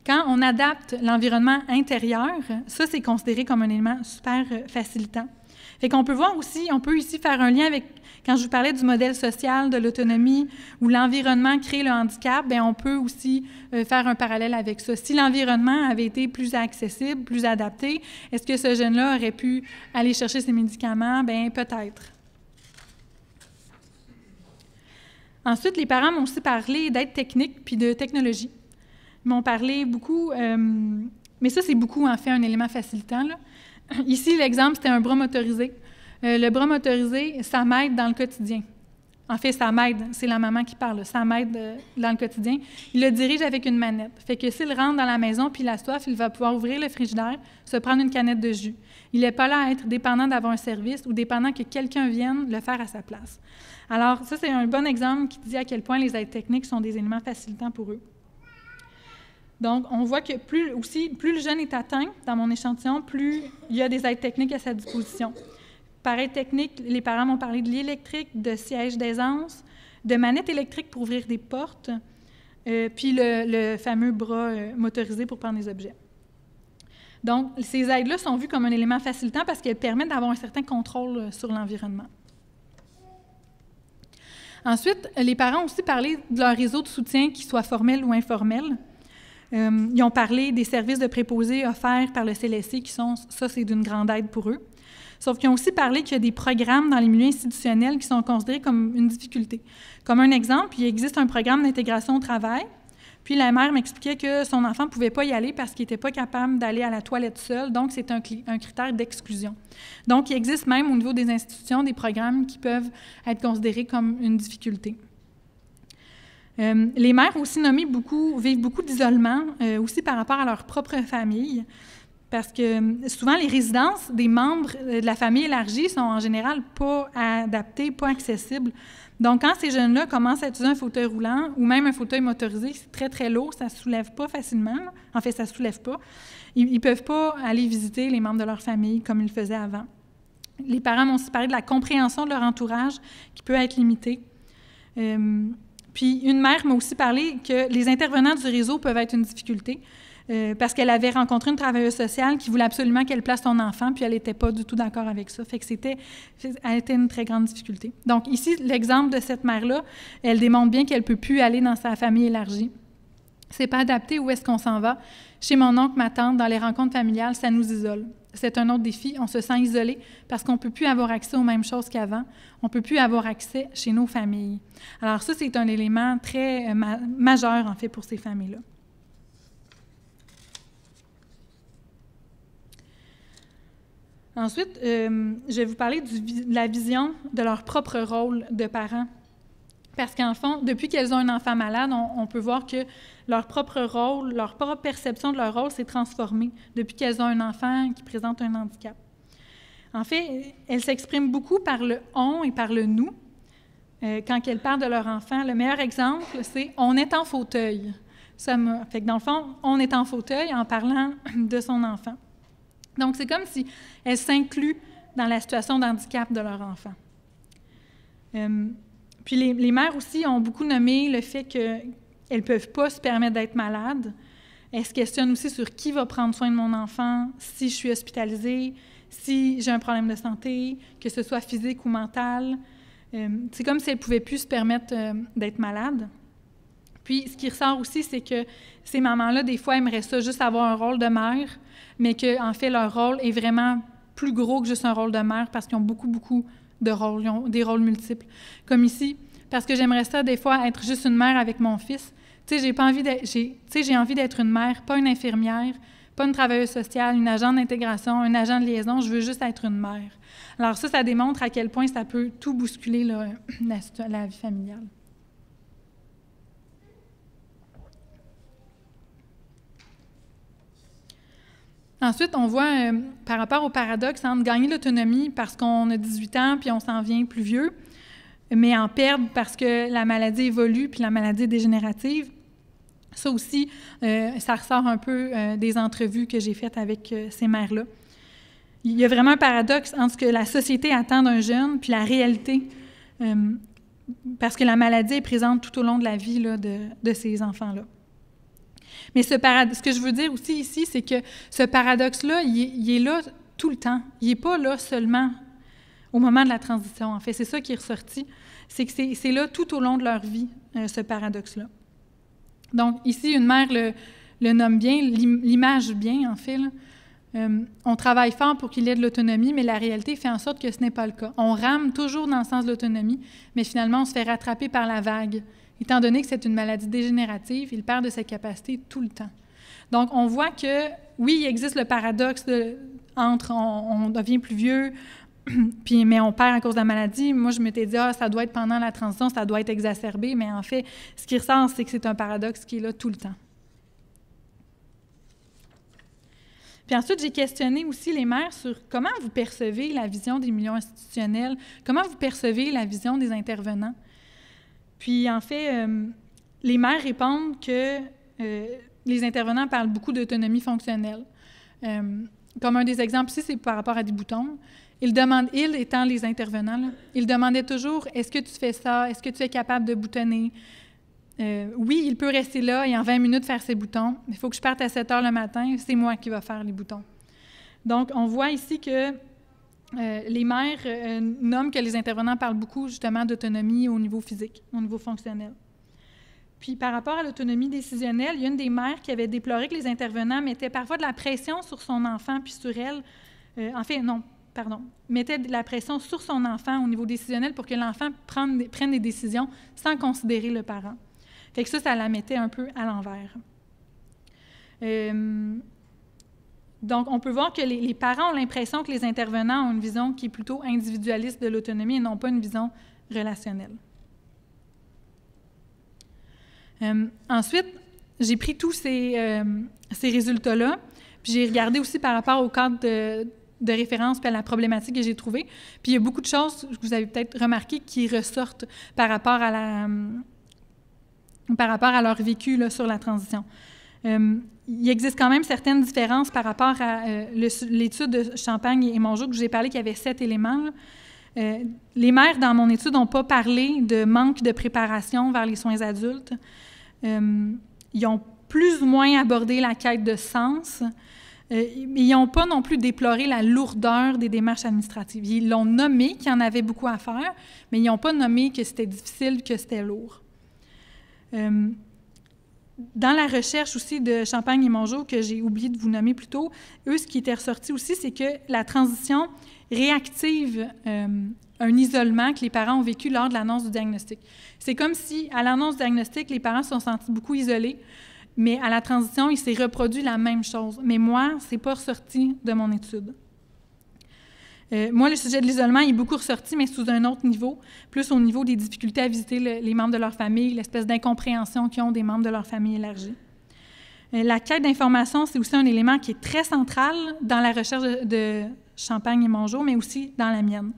quand on adapte l'environnement intérieur, ça, c'est considéré comme un élément super facilitant. Fait qu'on peut voir aussi, on peut ici faire un lien avec, quand je vous parlais du modèle social, de l'autonomie, où l'environnement crée le handicap, bien, on peut aussi faire un parallèle avec ça. Si l'environnement avait été plus accessible, plus adapté, est-ce que ce jeune-là aurait pu aller chercher ses médicaments? Bien, peut-être. Ensuite, les parents m'ont aussi parlé d'aide technique puis de technologie. Ils m'ont parlé beaucoup, mais ça, c'est beaucoup, en fait, un élément facilitant, là. Ici, l'exemple, c'était un bras motorisé. Le bras motorisé, ça m'aide dans le quotidien. En fait, ça m'aide, c'est la maman qui parle, ça m'aide dans le quotidien. Il le dirige avec une manette. Fait que s'il rentre dans la maison puis il a soif, il va pouvoir ouvrir le frigidaire, se prendre une canette de jus. Il n'est pas là à être dépendant d'avoir un service ou dépendant que quelqu'un vienne le faire à sa place. Alors, ça, c'est un bon exemple qui dit à quel point les aides techniques sont des éléments facilitants pour eux. Donc, on voit que plus le jeune est atteint dans mon échantillon, plus il y a des aides techniques à sa disposition. Par aide technique, les parents m'ont parlé de lit électrique, de siège d'aisance, de manette électrique pour ouvrir des portes, puis le fameux bras motorisé pour prendre des objets. Donc, ces aides-là sont vues comme un élément facilitant parce qu'elles permettent d'avoir un certain contrôle sur l'environnement. Ensuite, les parents ont aussi parlé de leur réseau de soutien, qu'il soit formel ou informel. Ils ont parlé des services de préposés offerts par le CLSC, ça, c'est d'une grande aide pour eux. Sauf qu'ils ont aussi parlé qu'il y a des programmes dans les milieux institutionnels qui sont considérés comme une difficulté. Comme un exemple, il existe un programme d'intégration au travail, puis la mère m'expliquait que son enfant ne pouvait pas y aller parce qu'il n'était pas capable d'aller à la toilette seul, donc c'est un critère d'exclusion. Donc, il existe même au niveau des institutions des programmes qui peuvent être considérés comme une difficulté. Les mères aussi nommées vivent beaucoup d'isolement, aussi par rapport à leur propre famille, parce que souvent les résidences des membres de la famille élargie sont en général pas adaptées, pas accessibles. Donc, quand ces jeunes-là commencent à utiliser un fauteuil roulant ou même un fauteuil motorisé, c'est très, très lourd, ça ne se soulève pas facilement. En fait, ça ne se soulève pas. Ils ne peuvent pas aller visiter les membres de leur famille comme ils le faisaient avant. Les parents m'ont aussi parlé de la compréhension de leur entourage qui peut être limitée. Puis, une mère m'a aussi parlé que les intervenants du réseau peuvent être une difficulté parce qu'elle avait rencontré une travailleuse sociale qui voulait absolument qu'elle place son enfant, puis elle n'était pas du tout d'accord avec ça. Fait que elle était une très grande difficulté. Donc, ici, l'exemple de cette mère-là, elle démontre bien qu'elle ne peut plus aller dans sa famille élargie. C'est pas adapté où est-ce qu'on s'en va. Chez mon oncle, ma tante, dans les rencontres familiales, ça nous isole. C'est un autre défi. On se sent isolé parce qu'on ne peut plus avoir accès aux mêmes choses qu'avant. On ne peut plus avoir accès chez nos familles. Alors ça, c'est un élément très majeur, en fait, pour ces familles-là. Ensuite, je vais vous parler de la vision de leur propre rôle de parents. Parce qu'en fond, depuis qu'elles ont un enfant malade, on peut voir que leur propre rôle, leur propre perception de leur rôle s'est transformée depuis qu'elles ont un enfant qui présente un handicap. En fait, elles s'expriment beaucoup par le « on » et par le « nous ». Quand elles parlent de leur enfant, le meilleur exemple, c'est « on est en fauteuil ». Fait que dans le fond, on est en fauteuil en parlant de son enfant. Donc, c'est comme si elles s'incluent dans la situation d'handicap de leur enfant. Puis les mères aussi ont beaucoup nommé le fait qu'elles ne peuvent pas se permettre d'être malades. Elles se questionnent aussi sur qui va prendre soin de mon enfant si je suis hospitalisée, si j'ai un problème de santé, que ce soit physique ou mental. C'est comme si elles ne pouvaient plus se permettre d'être malades. Puis, ce qui ressort aussi, c'est que ces mamans-là, des fois, aimeraient ça juste avoir un rôle de mère, mais qu'en fait, leur rôle est vraiment plus gros que juste un rôle de mère parce qu'ils ont beaucoup, beaucoup de rôles, ils ont des rôles multiples. Comme ici, parce que j'aimerais ça, des fois, être juste une mère avec mon fils. Tu sais, j'ai envie d'être une mère, pas une infirmière, pas une travailleuse sociale, une agent d'intégration, un agent de liaison, je veux juste être une mère. Alors ça démontre à quel point ça peut tout bousculer la vie familiale. Ensuite, on voit, par rapport au paradoxe entre gagner l'autonomie parce qu'on a 18 ans puis on s'en vient plus vieux, mais en perdre parce que la maladie évolue puis la maladie est dégénérative. Ça aussi, ça ressort un peu des entrevues que j'ai faites avec ces mères-là. Il y a vraiment un paradoxe entre ce que la société attend d'un jeune puis la réalité, parce que la maladie est présente tout au long de la vie là, de ces enfants-là. Mais ce que je veux dire aussi ici, c'est que ce paradoxe-là, il est là tout le temps. Il n'est pas là seulement au moment de la transition. En fait, c'est ça qui est ressorti. C'est que c'est là tout au long de leur vie, ce paradoxe-là. Donc, ici, une mère le nomme bien, l'image bien, en fait. Là. On travaille fort pour qu'il y ait de l'autonomie, mais la réalité fait en sorte que ce n'est pas le cas. On rame toujours dans le sens de l'autonomie, mais finalement, on se fait rattraper par la vague. Étant donné que c'est une maladie dégénérative, il perd de ses capacités tout le temps. Donc, on voit que, oui, il existe le paradoxe entre on devient plus vieux, mais on perd à cause de la maladie. Moi, je m'étais dit, ça doit être pendant la transition, ça doit être exacerbé, mais en fait, ce qui ressort, c'est que c'est un paradoxe qui est là tout le temps. Puis ensuite, j'ai questionné aussi les mères sur comment vous percevez la vision des milieux institutionnels, comment vous percevez la vision des intervenants. Puis en fait, les mères répondent que les intervenants parlent beaucoup d'autonomie fonctionnelle. Comme un des exemples ici, c'est par rapport à des boutons. Ils étant les intervenants, là, ils demandaient toujours « Est-ce que tu fais ça? Est-ce que tu es capable de boutonner? » Oui, il peut rester là et en 20 minutes faire ses boutons. Il faut que je parte à 7 heures le matin, c'est moi qui va faire les boutons. Donc, on voit ici que les mères nomment que les intervenants parlent beaucoup justement d'autonomie au niveau physique, au niveau fonctionnel. Puis, par rapport à l'autonomie décisionnelle, il y a une des mères qui avait déploré que les intervenants mettaient parfois de la pression sur son enfant puis sur elle. Mettait de la pression sur son enfant au niveau décisionnel pour que l'enfant prenne des décisions sans considérer le parent. Fait que ça la mettait un peu à l'envers. Donc, on peut voir que les parents ont l'impression que les intervenants ont une vision qui est plutôt individualiste de l'autonomie et non pas une vision relationnelle. Ensuite, j'ai pris tous ces résultats-là, puis j'ai regardé aussi par rapport au cadre de référence puis à la problématique que j'ai trouvée. Puis il y a beaucoup de choses que vous avez peut-être remarqué qui ressortent par rapport à leur vécu là, sur la transition. Il existe quand même certaines différences par rapport à l'étude de Champagne et Mongeau, que je vous ai parlé qu'il y avait 7 éléments. Les mères, dans mon étude, n'ont pas parlé de manque de préparation vers les soins adultes. Ils ont plus ou moins abordé la quête de sens. Ils n'ont pas non plus déploré la lourdeur des démarches administratives. Ils l'ont nommé qu'il y en avait beaucoup à faire, mais ils n'ont pas nommé que c'était difficile, que c'était lourd. Dans la recherche aussi de Champagne et Mongeau, que j'ai oublié de vous nommer plus tôt, eux, ce qui était ressorti aussi, c'est que la transition réactive un isolement que les parents ont vécu lors de l'annonce du diagnostic. C'est comme si, à l'annonce du diagnostic, les parents se sont sentis beaucoup isolés, mais à la transition, il s'est reproduit la même chose. Mais moi, ce n'est pas ressorti de mon étude. Moi, le sujet de l'isolement est beaucoup ressorti, mais sous un autre niveau, plus au niveau des difficultés à visiter les membres de leur famille, l'espèce d'incompréhension qu'ils ont des membres de leur famille élargie. La quête d'information, c'est aussi un élément qui est très central dans la recherche de Champagne et Mongeau, mais aussi dans la mienne.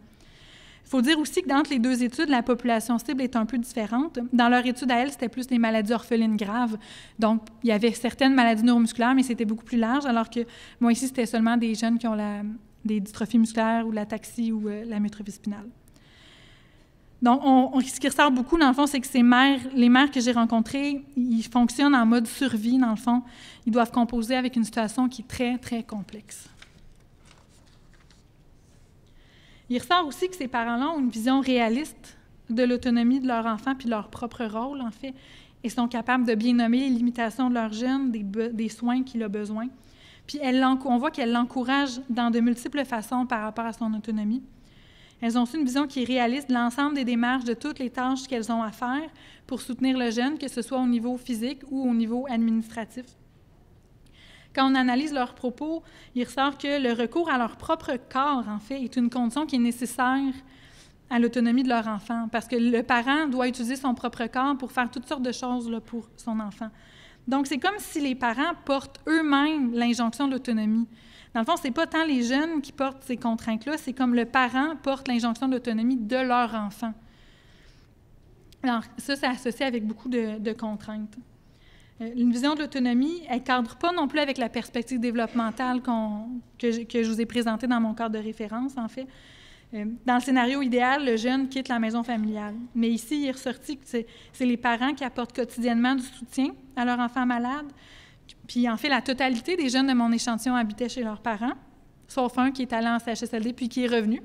Il faut dire aussi que dans les deux études, la population cible est un peu différente. Dans leur étude à elles, c'était plus les maladies orphelines graves. Donc, il y avait certaines maladies neuromusculaires, mais c'était beaucoup plus large, alors que moi, ici, c'était seulement des jeunes qui ont des dystrophies musculaires ou l'ataxie ou la myotrophie spinale. Donc, ce qui ressort beaucoup, dans le fond, c'est que les mères que j'ai rencontrées, ils fonctionnent en mode survie, dans le fond. Ils doivent composer avec une situation qui est très, très complexe. Il ressort aussi que ces parents-là ont une vision réaliste de l'autonomie de leur enfant puis de leur propre rôle, en fait, et sont capables de bien nommer les limitations de leur jeune, des soins qu'il a besoin. Puis on voit qu'elles l'encouragent dans de multiples façons par rapport à son autonomie. Elles ont aussi une vision qui est réaliste de l'ensemble des démarches, de toutes les tâches qu'elles ont à faire pour soutenir le jeune, que ce soit au niveau physique ou au niveau administratif. Quand on analyse leurs propos, il ressort que le recours à leur propre corps, en fait, est une condition qui est nécessaire à l'autonomie de leur enfant, parce que le parent doit utiliser son propre corps pour faire toutes sortes de choses là, pour son enfant. Donc, c'est comme si les parents portent eux-mêmes l'injonction de l'autonomie. Dans le fond, ce n'est pas tant les jeunes qui portent ces contraintes-là, c'est comme le parent porte l'injonction de l'autonomie de leur enfant. Alors, ça, c'est associé avec beaucoup de contraintes. Une vision de l'autonomie, elle ne cadre pas non plus avec la perspective développementale que je vous ai présentée dans mon cadre de référence, en fait. Dans le scénario idéal, le jeune quitte la maison familiale. Mais ici, il est ressorti que c'est les parents qui apportent quotidiennement du soutien à leur enfant malade. Puis, en fait, la totalité des jeunes de mon échantillon habitaient chez leurs parents, sauf un qui est allé en CHSLD puis qui est revenu.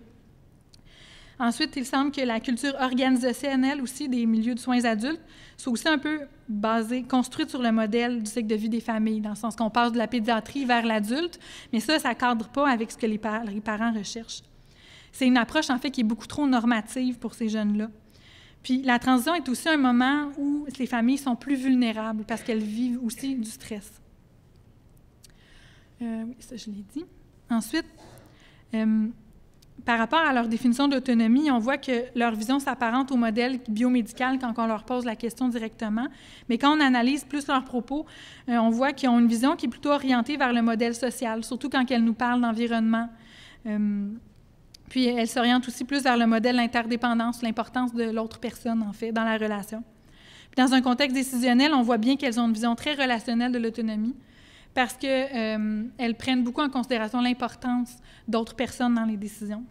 Ensuite, il semble que la culture organisationnelle aussi des milieux de soins adultes soit aussi un peu construite sur le modèle du cycle de vie des familles, dans le sens qu'on passe de la pédiatrie vers l'adulte, mais ça ne cadre pas avec ce que les parents recherchent. C'est une approche, en fait, qui est beaucoup trop normative pour ces jeunes-là. Puis la transition est aussi un moment où les familles sont plus vulnérables parce qu'elles vivent aussi du stress. Oui, ça, je l'ai dit. Ensuite, par rapport à leur définition d'autonomie, on voit que leur vision s'apparente au modèle biomédical quand on leur pose la question directement. Mais quand on analyse plus leurs propos, on voit qu'ils ont une vision qui est plutôt orientée vers le modèle social, surtout quand elles nous parlent d'environnement. Puis elles s'orientent aussi plus vers le modèle d'interdépendance, l'importance de l'autre personne, en fait, dans la relation. Puis dans un contexte décisionnel, on voit bien qu'elles ont une vision très relationnelle de l'autonomie, parce qu'elles prennent beaucoup en considération l'importance d'autres personnes dans les décisions.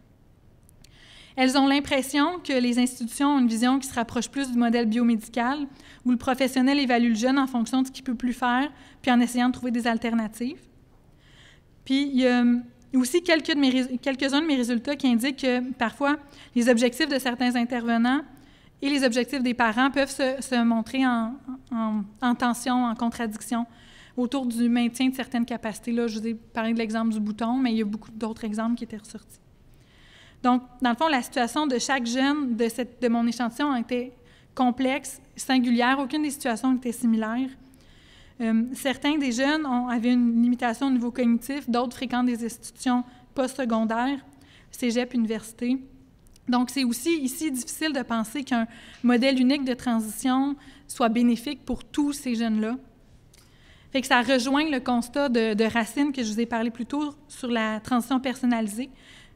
Elles ont l'impression que les institutions ont une vision qui se rapproche plus du modèle biomédical, où le professionnel évalue le jeune en fonction de ce qu'il ne peut plus faire, puis en essayant de trouver des alternatives. Puis il y a aussi quelques-uns de mes résultats qui indiquent que parfois, les objectifs de certains intervenants et les objectifs des parents peuvent se montrer en tension, en contradiction, autour du maintien de certaines capacités. Là, je vous ai parlé de l'exemple du bouton, mais il y a beaucoup d'autres exemples qui étaient ressortis. Donc, dans le fond, la situation de chaque jeune de mon échantillon a été complexe, singulière. Aucune des situations n'était similaire. Certains des jeunes avaient une limitation au niveau cognitif, d'autres fréquentent des institutions postsecondaires, cégep, université. Donc, c'est aussi ici difficile de penser qu'un modèle unique de transition soit bénéfique pour tous ces jeunes-là. Fait que ça rejoint le constat de Racine que je vous ai parlé plus tôt sur la transition personnalisée.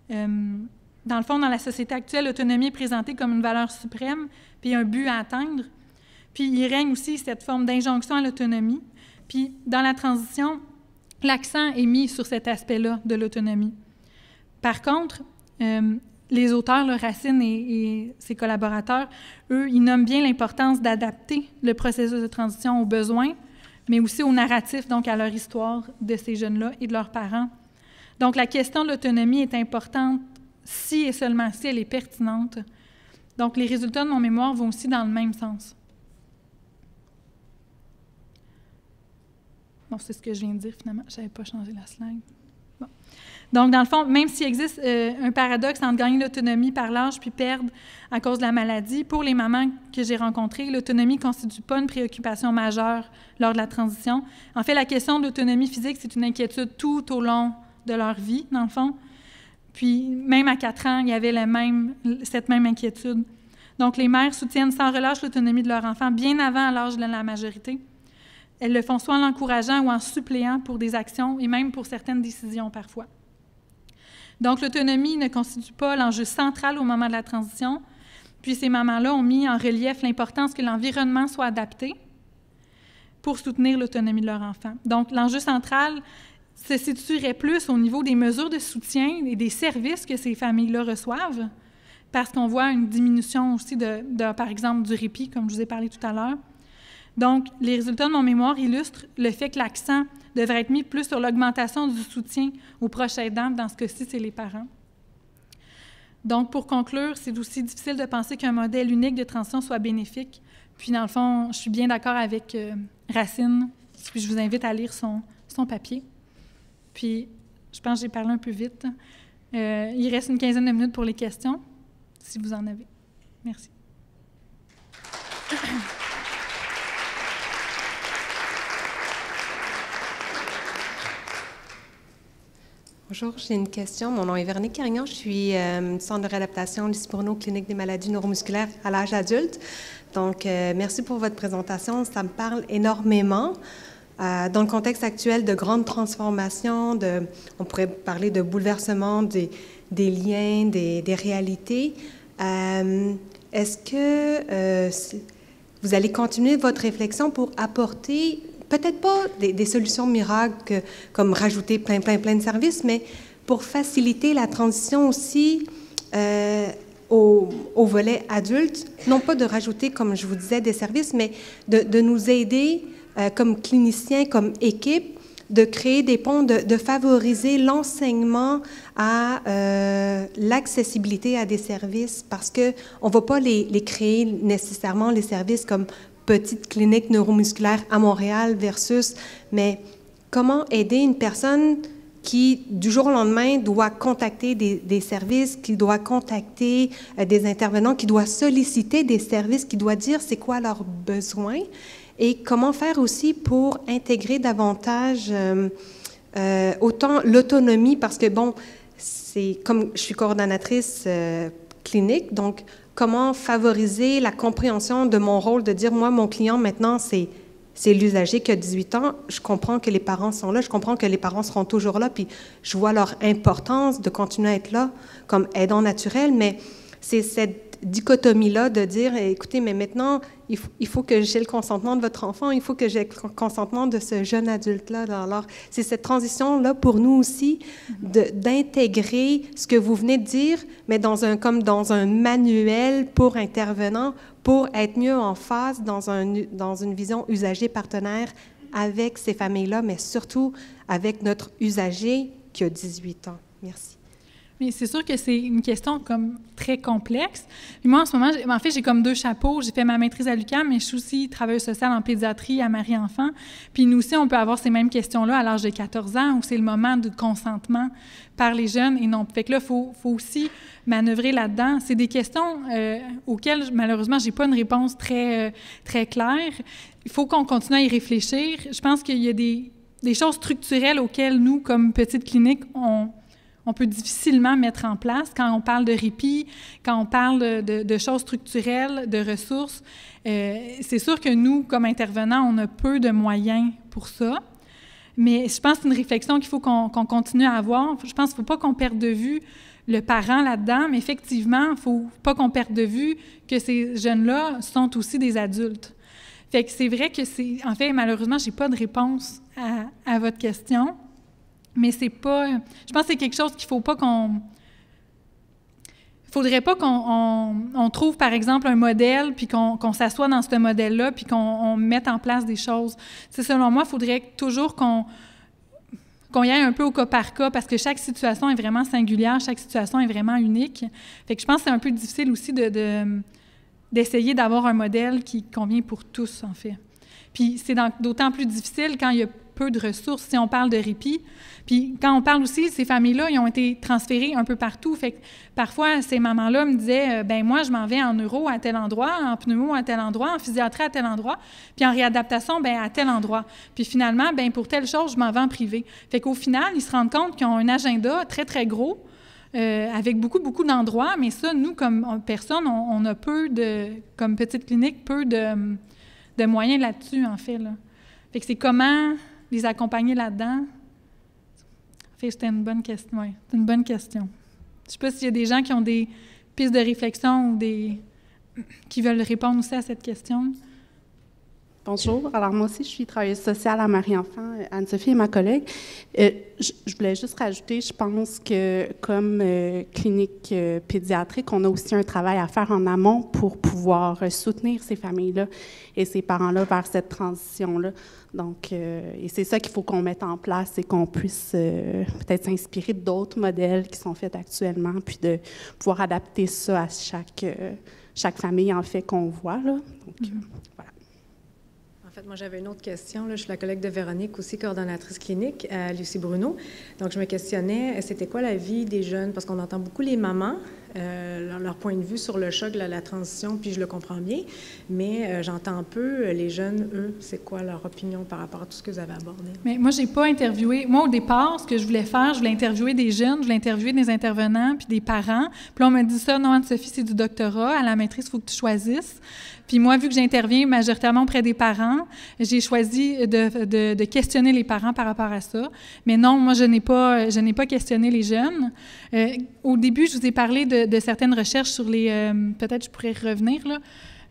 Dans le fond, dans la société actuelle, l'autonomie est présentée comme une valeur suprême, puis un but à atteindre. Puis il règne aussi cette forme d'injonction à l'autonomie. Puis dans la transition, l'accent est mis sur cet aspect-là de l'autonomie. Par contre, les auteurs, Racine et ses collaborateurs, eux, ils nomment bien l'importance d'adapter le processus de transition aux besoins, mais aussi au narratif, donc à leur histoire de ces jeunes-là et de leurs parents. Donc la question de l'autonomie est importante si et seulement si elle est pertinente. Donc, les résultats de mon mémoire vont aussi dans le même sens. Bon, c'est ce que je viens de dire, finalement. Je n'avais pas changé la slide. Bon. Donc, dans le fond, même s'il existe un paradoxe entre gagner l'autonomie par l'âge puis perdre à cause de la maladie, pour les mamans que j'ai rencontrées, l'autonomie ne constitue pas une préoccupation majeure lors de la transition. En fait, la question de l'autonomie physique, c'est une inquiétude tout au long de leur vie, dans le fond. Puis, même à 4 ans, il y avait cette même inquiétude. Donc, les mères soutiennent sans relâche l'autonomie de leur enfant bien avant l'âge de la majorité. Elles le font soit en l'encourageant ou en suppléant pour des actions et même pour certaines décisions parfois. Donc, l'autonomie ne constitue pas l'enjeu central au moment de la transition. Puis, ces mamans-là ont mis en relief l'importance que l'environnement soit adapté pour soutenir l'autonomie de leur enfant. Donc, l'enjeu central se situerait plus au niveau des mesures de soutien et des services que ces familles-là reçoivent, parce qu'on voit une diminution aussi par exemple, du répit, comme je vous ai parlé tout à l'heure. Donc, les résultats de mon mémoire illustrent le fait que l'accent devrait être mis plus sur l'augmentation du soutien aux proches aidants. Dans ce cas-ci, c'est les parents. Donc, pour conclure, c'est aussi difficile de penser qu'un modèle unique de transition soit bénéfique. Puis, dans le fond, je suis bien d'accord avec Racine, puis je vous invite à lire son papier. Puis, je pense que j'ai parlé un peu vite. Il reste une quinzaine de minutes pour les questions, si vous en avez. Merci. Bonjour, j'ai une question. Mon nom est Véronique Carignan. Je suis centre de réadaptation Lucie Bourneau, clinique des maladies neuromusculaires à l'âge adulte. Donc, merci pour votre présentation. Ça me parle énormément. Dans le contexte actuel de grandes transformations, on pourrait parler de bouleversement des liens, des réalités. Est-ce que vous allez continuer votre réflexion pour apporter, peut-être pas des solutions miracles comme rajouter plein de services, mais pour faciliter la transition aussi au volet adulte, non pas de rajouter, comme je vous disais, des services, mais de nous aider comme cliniciens, comme équipe, de créer des ponts, de favoriser l'enseignement à l'accessibilité à des services, parce qu'on ne va pas les créer nécessairement, les services comme petite clinique neuromusculaire à Montréal versus, mais comment aider une personne qui, du jour au lendemain, doit contacter des services, qui doit contacter des intervenants, qui doit solliciter des services, qui doit dire c'est quoi leurs besoins, et comment faire aussi pour intégrer davantage autant l'autonomie, parce que, bon, c'est comme je suis coordonnatrice clinique, donc comment favoriser la compréhension de mon rôle, de dire, moi, mon client, maintenant, c'est l'usager qui a 18 ans. Je comprends que les parents sont là, je comprends que les parents seront toujours là, puis je vois leur importance de continuer à être là comme aidant naturel, mais c'est cette dichotomie-là de dire, écoutez, mais maintenant, il faut que j'ai le consentement de votre enfant, il faut que j'ai le consentement de ce jeune adulte-là. Alors, c'est cette transition-là pour nous aussi d'intégrer ce que vous venez de dire, mais comme dans un manuel pour intervenants, pour être mieux en phase dans une vision usager-partenaire avec ces familles-là, mais surtout avec notre usager qui a 18 ans. Merci. Mais c'est sûr que c'est une question comme très complexe. Puis moi, en ce moment, en fait, j'ai comme 2 chapeaux. J'ai fait ma maîtrise à l'UQAM, mais je suis aussi travailleuse sociale en pédiatrie à Marie-Enfant. Puis nous aussi, on peut avoir ces mêmes questions-là à l'âge de 14 ans, où c'est le moment de consentement par les jeunes et non. Fait que là, il faut aussi manœuvrer là-dedans. C'est des questions auxquelles, malheureusement, j'ai pas une réponse très claire. Il faut qu'on continue à y réfléchir. Je pense qu'il y a des choses structurelles auxquelles nous, comme petite clinique, on peut difficilement mettre en place quand on parle de répit, quand on parle de choses structurelles, de ressources. C'est sûr que nous, comme intervenants, on a peu de moyens pour ça, mais je pense que c'est une réflexion qu'il faut qu'on continue à avoir. Je pense qu'il ne faut pas qu'on perde de vue le parent là-dedans, mais effectivement, il ne faut pas qu'on perde de vue que ces jeunes-là sont aussi des adultes. Fait que c'est vrai que en fait, malheureusement, je n'ai pas de réponse à votre question. Mais c'est pas... Je pense que c'est quelque chose qu'il faut pas qu'on... Il faudrait pas qu'on trouve, par exemple, un modèle, puis qu'on s'assoie dans ce modèle-là, puis qu'on mette en place des choses. C'est selon moi, il faudrait toujours qu'on y aille un peu au cas par cas, parce que chaque situation est vraiment singulière, chaque situation est vraiment unique. Fait que je pense que c'est un peu difficile aussi d'essayer d'avoir un modèle qui convient pour tous, en fait. Puis c'est d'autant plus difficile quand il y a peu de ressources, si on parle de répit. Puis quand on parle aussi, ces familles-là, ils ont été transférées un peu partout. Fait que parfois, ces mamans-là me disaient, ben moi, je m'en vais en neuro à tel endroit, en pneumo à tel endroit, en physiatrie à tel endroit, puis en réadaptation, ben à tel endroit. Puis finalement, ben pour telle chose, je m'en vais en privé. Fait qu'au final, ils se rendent compte qu'ils ont un agenda très, très gros, avec beaucoup, beaucoup d'endroits, mais ça, nous, comme personne, on a comme petite clinique, peu de moyens là-dessus, en fait, là. Fait que c'est comment les accompagner là-dedans. En fait, c'était une bonne question. Ouais, c'est une bonne question. Je ne sais pas s'il y a des gens qui ont des pistes de réflexion ou qui veulent répondre aussi à cette question. Bonjour. Alors, moi aussi, je suis travailleuse sociale à Marie-Enfant, Anne-Sophie est ma collègue. Je voulais juste rajouter, je pense que comme clinique pédiatrique, on a aussi un travail à faire en amont pour pouvoir soutenir ces familles-là et ces parents-là vers cette transition-là. Donc, et c'est ça qu'il faut qu'on mette en place et qu'on puisse peut-être s'inspirer d'autres modèles qui sont faits actuellement, puis de pouvoir adapter ça à chaque famille, en fait, qu'on voit, là. Donc, voilà. En fait, moi, j'avais une autre question. Là. Je suis la collègue de Véronique, aussi coordonnatrice clinique à Lucie Bruno. Donc, je me questionnais, c'était quoi la vie des jeunes? Parce qu'on entend beaucoup les mamans, leur point de vue sur le choc, la transition, puis je le comprends bien, mais j'entends peu les jeunes, eux, c'est quoi leur opinion par rapport à tout ce que vous avez abordé? Mais moi, je n'ai pas interviewé. Moi, au départ, ce que je voulais faire, je voulais interviewer des jeunes, je voulais interviewer des intervenants, puis des parents. Puis là, on m'a dit ça, non, Anne-Sophie, c'est du doctorat. À la maîtrise, il faut que tu choisisses. Puis moi, vu que j'interviens majoritairement auprès des parents, j'ai choisi de questionner les parents par rapport à ça. Mais non, moi, je n'ai pas questionné les jeunes. Au début, je vous ai parlé de certaines recherches sur les... peut-être je pourrais revenir, là.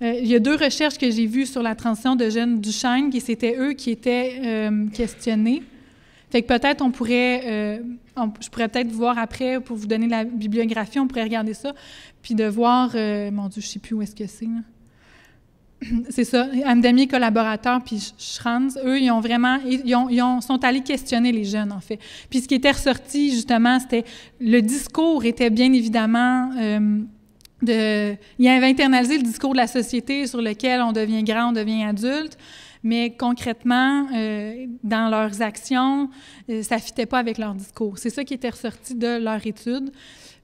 Il y a 2 recherches que j'ai vues sur la transition de jeunes Duchenne, et c'était eux qui étaient questionnés. Fait que peut-être je pourrais peut-être voir après, pour vous donner la bibliographie, on pourrait regarder ça, puis de voir... mon Dieu, je ne sais plus où est-ce que c'est, là. C'est ça, Amdami, collaborateurs, puis Schranz, eux, ils ont vraiment, sont allés questionner les jeunes, en fait. Puis ce qui était ressorti, justement, c'était, le discours était bien évidemment, ils avaient internalisé le discours de la société sur lequel on devient grand, on devient adulte, mais concrètement, dans leurs actions, ça ne fitait pas avec leur discours. C'est ça qui était ressorti de leur étude.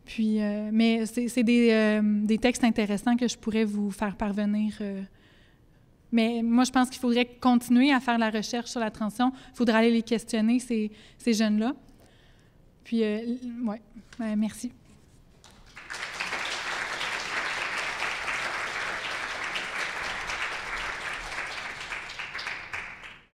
Puis, mais c'est des textes intéressants que je pourrais vous faire parvenir. Mais moi, je pense qu'il faudrait continuer à faire la recherche sur la transition. Il faudrait aller les questionner, ces jeunes-là. Puis, ouais, merci.